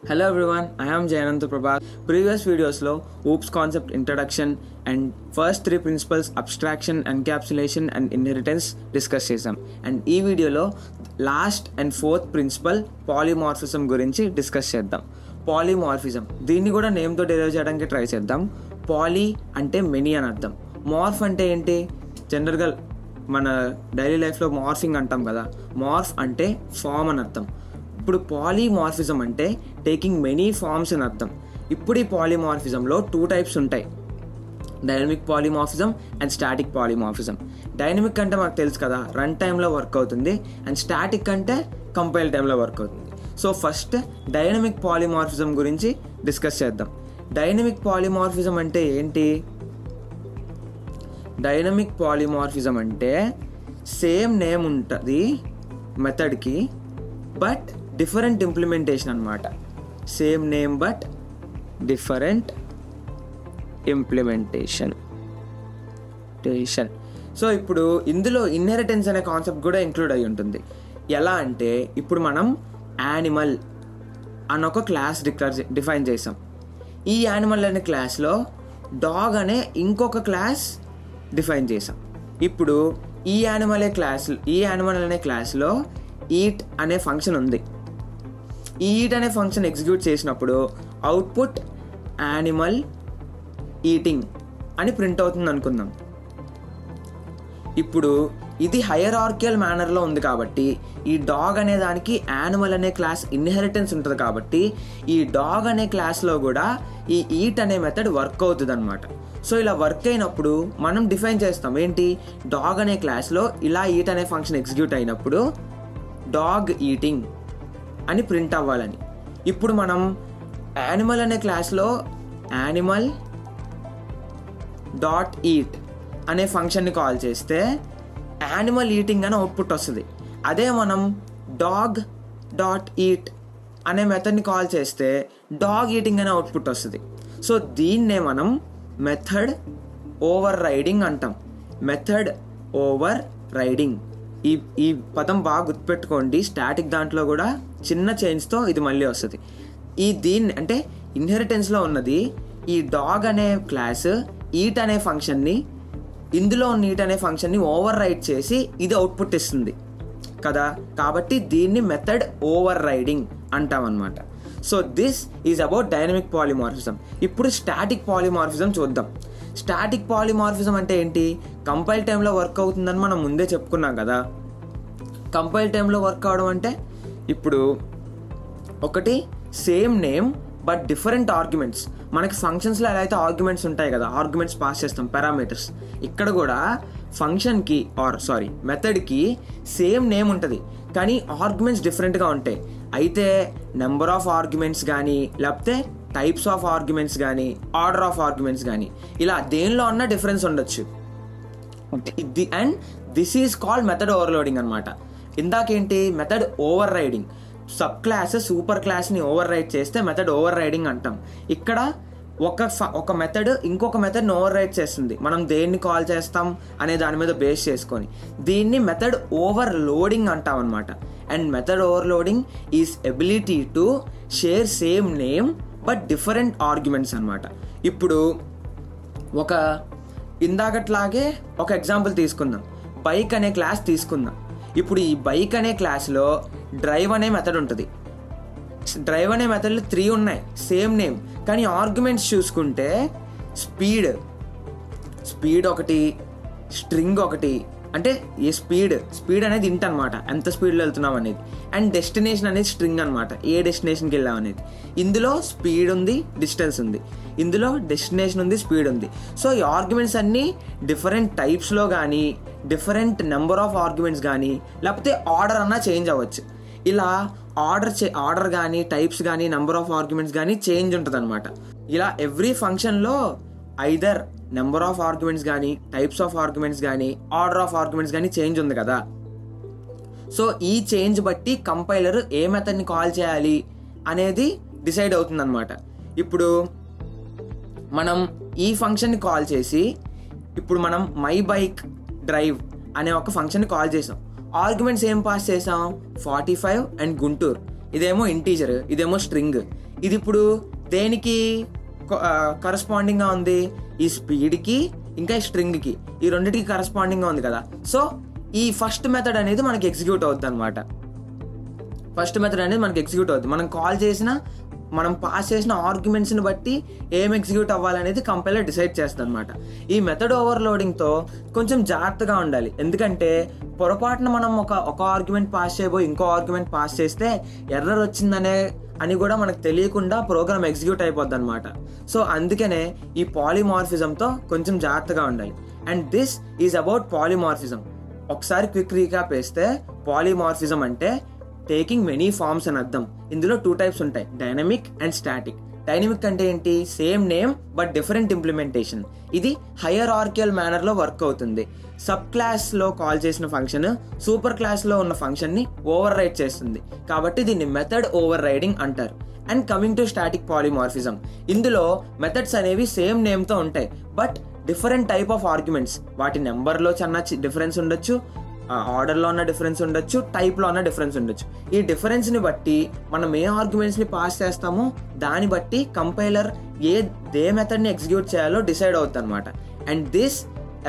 Hello everyone, I am Jayanantha Prabhat. Previous videos lo OOPS concept introduction and first three principles abstraction, encapsulation and inheritance discuss chesam. And ee video lo last and fourth principle polymorphism gurinchi discuss cheddam. Polymorphism దీన్ని కూడా name తో derive చేయడానికి try చేద్దాం. Poly అంటే many అని అర్థం. Morph అంటే ఏంటి? జనరల్గా మన డైలీ లైఫ్లో మార్ఫింగ్ అంటాం కదా, మార్ఫ్ అంటే ఫామ్ అని అర్థం. ఇప్పుడు పాలీమార్ఫిజం అంటే టేకింగ్ మెనీ ఫార్మ్స్ అని అర్థం. ఇప్పుడు ఈ పాలీమార్ఫిజంలో టూ టైప్స్ ఉంటాయి, డైనమిక్ పాలీమార్ఫిజం అండ్ స్టాటిక్ పాలీమార్ఫిజం. డైనమిక్ అంటే మనకు తెలుసు కదా, రన్ టైంలో వర్క్ అవుతుంది, అండ్ స్టాటిక్ అంటే కంపైల్ టైంలో వర్క్ అవుతుంది. సో ఫస్ట్ డైనమిక్ పాలీమార్ఫిజం గురించి డిస్కస్ చేద్దాం. డైనమిక్ పాలీమార్ఫిజం అంటే ఏంటి? డైనమిక్ పాలీమార్ఫిజం అంటే సేమ్ నేమ్ ఉంటుంది మెథడ్కి, బట్ డిఫరెంట్ ఇంప్లిమెంటేషన్ అనమాట. Same name but different implementation. So ఇప్పుడు ఇందులో ఇన్హెరిటెన్స్ అనే కాన్సెప్ట్ కూడా ఇంక్లూడ్ అయి ఉంటుంది. ఎలా అంటే ఇప్పుడు మనం యానిమల్ అని ఒక క్లాస్ డిఫైన్ చేసాం. ఈ యానిమల్ అనే క్లాస్లో డాగ్ అనే ఇంకొక క్లాస్ డిఫైన్ చేసాం. ఇప్పుడు ఈ యానిమల్ అనే క్లాస్లో ఈట్ అనే ఫంక్షన్ ఉంది. ఈ ఈట్ అనే ఫంక్షన్ ఎగ్జిక్యూట్ చేసినప్పుడు అవుట్పుట్ యానిమల్ ఈటింగ్ అని ప్రింట్ అవుతుంది అనుకుందాం. ఇప్పుడు ఇది హైరార్కియల్ మేనర్లో ఉంది కాబట్టి ఈ డాగ్ అనే దానికి యానిమల్ అనే క్లాస్ ఇన్హెరిటెన్స్ ఉంటుంది కాబట్టి ఈ డాగ్ అనే క్లాస్లో కూడా ఈ ఈట్ అనే మెథడ్ వర్క్ అవుతుంది అనమాట. సో ఇలా వర్క్ అయినప్పుడు మనం డిఫైన్ చేస్తాం ఏంటి, డాగ్ అనే క్లాస్లో ఇలా ఈట్ అనే ఫంక్షన్ ఎగ్జిక్యూట్ అయినప్పుడు డాగ్ ఈటింగ్ అని ప్రింట్ అవ్వాలని. ఇప్పుడు మనం యానిమల్ అనే క్లాస్లో యానిమల్ డాట్ ఈట్ అనే ఫంక్షన్ని కాల్ చేస్తే యానిమల్ ఈటింగ్ అని అవుట్పుట్ వస్తుంది. అదే మనం డాగ్ డాట్ ఈట్ అనే మెథడ్ని కాల్ చేస్తే డాగ్ ఈటింగ్ అనే అవుట్పుట్ వస్తుంది. సో దీన్నే మనం మెథడ్ ఓవర్ రైడింగ్ అంటాం. మెథడ్ ఓవర్ రైడింగ్ ఈ పదం బాగా గుర్తుపెట్టుకోండి. స్టాటిక్ దాంట్లో కూడా చిన్న చేంజ్తో ఇది మళ్ళీ వస్తుంది. దీన్ని అంటే ఇన్హెరిటెన్స్లో ఉన్నది ఈ డాగ్ అనే క్లాస్ ఈట్ అనే ఫంక్షన్ని, ఇందులో ఉన్న ఈట్ అనే ఫంక్షన్ని ఓవర్ రైడ్ చేసి ఇది అవుట్పుట్ ఇస్తుంది కదా, కాబట్టి దీన్ని మెథడ్ ఓవర్ రైడింగ్ అంటాం అన్నమాట. So this is about dynamic polymorphism. ఇప్పుడు స్టాటిక్ పాలీమార్ఫిజం చూద్దాం. స్టాటిక్ పాలీమార్ఫిజం అంటే ఏంటి? కంపైల్ టైంలో వర్క్ అవుతుందని మనం ముందే చెప్పుకున్నాం కదా. కంపైల్ టైంలో వర్క్ అవడం అంటే ఇప్పుడు ఒకటి same name but different arguments. మనకి ఫంక్షన్స్లో ఎలా అయితే ఆర్గ్యుమెంట్స్ ఉంటాయి కదా, ఆర్గ్యుమెంట్స్ పాస్ చేస్తాం పారామీటర్స్. ఇక్కడ కూడా ఫంక్షన్కి మెథడ్కి సేమ్ నేమ్ ఉంటుంది కానీ ఆర్గ్యుమెంట్స్ డిఫరెంట్గా ఉంటాయి. అయితే నెంబర్ ఆఫ్ ఆర్గ్యుమెంట్స్ కానీ లేకపోతే టైప్స్ ఆఫ్ ఆర్గ్యుమెంట్స్ కానీ ఆర్డర్ ఆఫ్ ఆర్గ్యుమెంట్స్ కానీ ఇలా దేనిలో ఉన్న డిఫరెన్స్ ఉండొచ్చు. And this is called method overloading అనమాట. ఇందాకేంటి method overriding, subclass super క్లాస్ని ఓవర్ రైడ్ చేస్తే మెథడ్ ఓవర్ రైడింగ్ అంటాం. ఇక్కడ ఒక మెథడ్ ఇంకొక మెథడ్ని ఓవర్ రైడ్ చేస్తుంది. మనం దేన్ని కాల్ చేస్తాం అనే దాని మీద బేస్ చేసుకొని దీన్ని మెథడ్ ఓవర్ లోడింగ్ అంటాం అనమాట. And method overloading is ability to share same name but different arguments అనమాట. ఇప్పుడు ఇందాకట్లాగే ఒక ఎగ్జాంపుల్ తీసుకుందాం. బైక్ అనే క్లాస్ తీసుకుందాం. ఇప్పుడు ఈ బైక్ అనే క్లాస్లో డ్రైవ్ అనే మెథడ్ ఉంటుంది. డ్రైవ్ అనే మెథడ్లో 3 ఉన్నాయి సేమ్ నేమ్, కానీ ఆర్గ్యుమెంట్స్ చూసుకుంటే స్పీడ్ ఒకటి, స్ట్రింగ్ ఒకటి, అంటే ఏ స్పీడ్ అనేది ఇంట్ అనమాట, ఎంత స్పీడ్లో వెళ్తున్నాం అనేది, అండ్ డెస్టినేషన్ అనేది స్ట్రింగ్ అనమాట, ఏ డెస్టినేషన్కి వెళ్ళాం అనేది. ఇందులో స్పీడ్ ఉంది, డిస్టెన్స్ ఉంది, ఇందులో డెస్టినేషన్ ఉంది, స్పీడ్ ఉంది. సో ఈ ఆర్గ్యుమెంట్స్ అన్నీ డిఫరెంట్ టైప్స్లో కానీ డిఫరెంట్ నెంబర్ ఆఫ్ ఆర్గ్యుమెంట్స్ కానీ లేకపోతే ఆర్డర్ అన్నా చేంజ్ అవ్వచ్చు. ఇలా ఆర్డర్ కానీ టైప్స్ కానీ నెంబర్ ఆఫ్ ఆర్గ్యుమెంట్స్ కానీ చేంజ్ ఉంటుంది అనమాట. ఇలా ఎవ్రీ ఫంక్షన్లో ఐదర్ నెంబర్ ఆఫ్ ఆర్గ్యుమెంట్స్ కానీ టైప్స్ ఆఫ్ ఆర్గ్యుమెంట్స్ కానీ ఆర్డర్ ఆఫ్ ఆర్గ్యుమెంట్స్ కానీ చేంజ్ ఉంది కదా. సో ఈ చేంజ్ బట్టి కంపైలర్ ఏ మెథడ్ని కాల్ చేయాలి అనేది డిసైడ్ అవుతుంది అనమాట. ఇప్పుడు మనం ఈ ఫంక్షన్ని కాల్ చేసి ఇప్పుడు మనం మై బైక్ డ్రైవ్ అనే ఒక ఫంక్షన్ని కాల్ చేసాం. ఆర్గ్యుమెంట్స్ ఏం పాస్ చేసాం? 45 అండ్ గుంటూరు. ఇదేమో ఇంటీజర్, ఇదేమో స్ట్రింగ్. ఇది ఇప్పుడు దేనికి కరస్పాండింగ్గా ఉంది? ఈ స్పీడ్కి ఇంకా ఈ స్ట్రింగ్కి, ఈ రెండింటికి కరస్పాండింగ్గా ఉంది కదా. సో ఈ ఫస్ట్ మెథడ్ అనేది మనకి ఎగ్జిక్యూట్ అవుతుంది అనమాట. మనం కాల్ చేసిన, మనం పాస్ చేసిన ఆర్గ్యుమెంట్స్ని బట్టి ఏం ఎగ్జిక్యూట్ అవ్వాలనేది కంపైలర్ డిసైడ్ చేస్తుంది అనమాట. ఈ మెథడ్ ఓవర్లోడింగ్తో కొంచెం జాగ్రత్తగా ఉండాలి. ఎందుకంటే పొరపాటున మనం ఒక ఆర్గ్యుమెంట్ పాస్ చేయబోయి ఇంకో ఆర్గ్యుమెంట్ పాస్ చేస్తే ఎర్రర్ వచ్చిందనే అని కూడా మనకు తెలియకుండా ప్రోగ్రామ్ ఎగ్జిక్యూట్ అయిపోద్ది అనమాట. సో అందుకనే ఈ పాలిమార్ఫిజంతో కొంచెం జాగ్రత్తగా ఉండాలి. And this is about polymorphism. ఒకసారి క్విక్ రీక్యాప్ వేస్తే, పాలిమార్ఫిజం అంటే టేకింగ్ మెనీ ఫార్మ్స్ అని అర్థం. ఇందులో 2 టైప్స్ ఉంటాయి, డైనమిక్ అండ్ స్టాటిక్. డైనమిక్ అంటే ఏంటి? Same name but different implementation. ఇది హైయరార్కియల్ మేనర్లో వర్క్ అవుతుంది. సబ్ క్లాస్లో కాల్ చేసిన ఫంక్షన్ సూపర్ క్లాస్లో ఉన్న ఫంక్షన్ని ఓవర్ రైడ్ చేస్తుంది, కాబట్టి దీన్ని మెథడ్ ఓవర్ రైడింగ్ అంటారు. And coming to static polymorphism, ఇందులో మెథడ్స్ అనేవి సేమ్ నేమ్తో ఉంటాయి but different type of arguments. వాటి నెంబర్లో చిన్న డిఫరెన్స్ ఉండొచ్చు, ఆర్డర్లో ఉన్న డిఫరెన్స్ ఉండొచ్చు, టైప్లో ఉన్న డిఫరెన్స్ ఉండొచ్చు. ఈ డిఫరెన్స్ని బట్టి మనం ఏ ఆర్గ్యుమెంట్స్ని పాస్ చేస్తామో దాన్ని బట్టి కంపైలర్ ఏ మెథడ్ని ఎగ్జిక్యూట్ చేయాలో డిసైడ్ అవుతుంది అనమాట. And this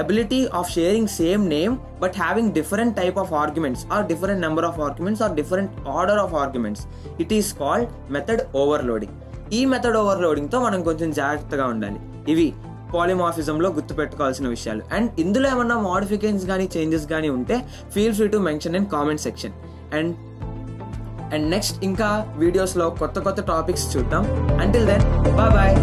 ability of sharing same name but having different type of arguments or different number of arguments or different order of arguments, it is called method overloading. ఈ method overloading తో మనం కొంచెం జాగ్రత్తగా ఉండాలి. ఇవి పాలిమార్ఫిజంలో గుర్తుపెట్టుకోవాల్సిన విషయాలు. అండ్ ఇందులో ఏమన్నా మోడిఫికేషన్స్ కానీ చేంజెస్ కానీ ఉంటే feel free to mention in comment section. And next ఇంకా వీడియోస్లో కొత్త టాపిక్స్ చూద్దాం. Until then bye.